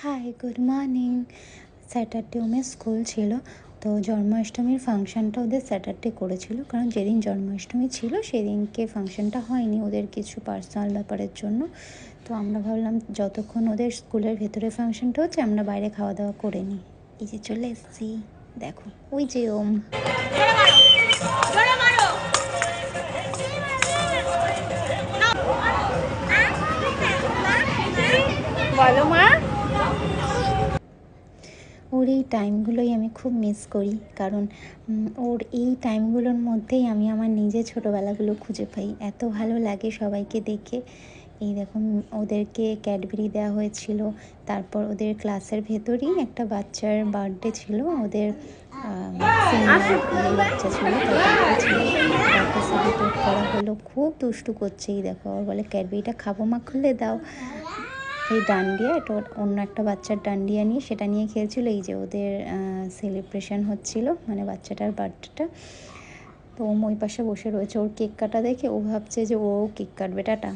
High, good morning. Saturday ওদের school ছিল, তো জন্মাষ্টমীর ফাংশানটা ওদের স্যাটারডে করেছিল, কারণ যেদিন জন্মাষ্টমী ছিল সেদিনকে ফাংশানটা হয়নি ওদের কিছু পার্সোনাল ব্যাপারের জন্য। তো আমরা ভাবলাম যতক্ষণ ওদের স্কুলের ভেতরে ফাংশানটা হচ্ছে আমরা বাইরে খাওয়া দাওয়া করে নিই। এই যে চলে এসেছি, দেখো ওই যে ওম। বলো মা। ওর এই টাইমগুলোই আমি খুব মিস করি, কারণ ওর এই টাইমগুলোর মধ্যেই আমি আমার নিজের ছোটোবেলাগুলো খুঁজে পাই। এত ভালো লাগে সবাইকে দেখে। এই দেখো ওদেরকে ক্যাডবেরি দেওয়া হয়েছিল, তারপর ওদের ক্লাসের ভেতরেই একটা বাচ্চার বার্থডে ছিল, ওদের সিনিয়র বাচ্চা ছিল, তার বার্থডে ছিল, তাকে সেলিব্রেট করা হলো। খুব দুষ্টু করছে, এই দেখো আর বলে ক্যাডবেরিটা খাবো মা, খুলে দাও। এই ডান্ডিয়া, এটা অন্য একটা বাচ্চার ডান্ডিয়া নিয়ে সেটা নিয়ে খেলছিল। এই যে ওদের সেলিব্রেশন হচ্ছিল, মানে বাচ্চাটার বার্থডেটা। তো ওই পাশে বসে রয়েছে, ওর কেক কাটা দেখে ও ভাবছে যে ও কেক কাটবে, টাটা।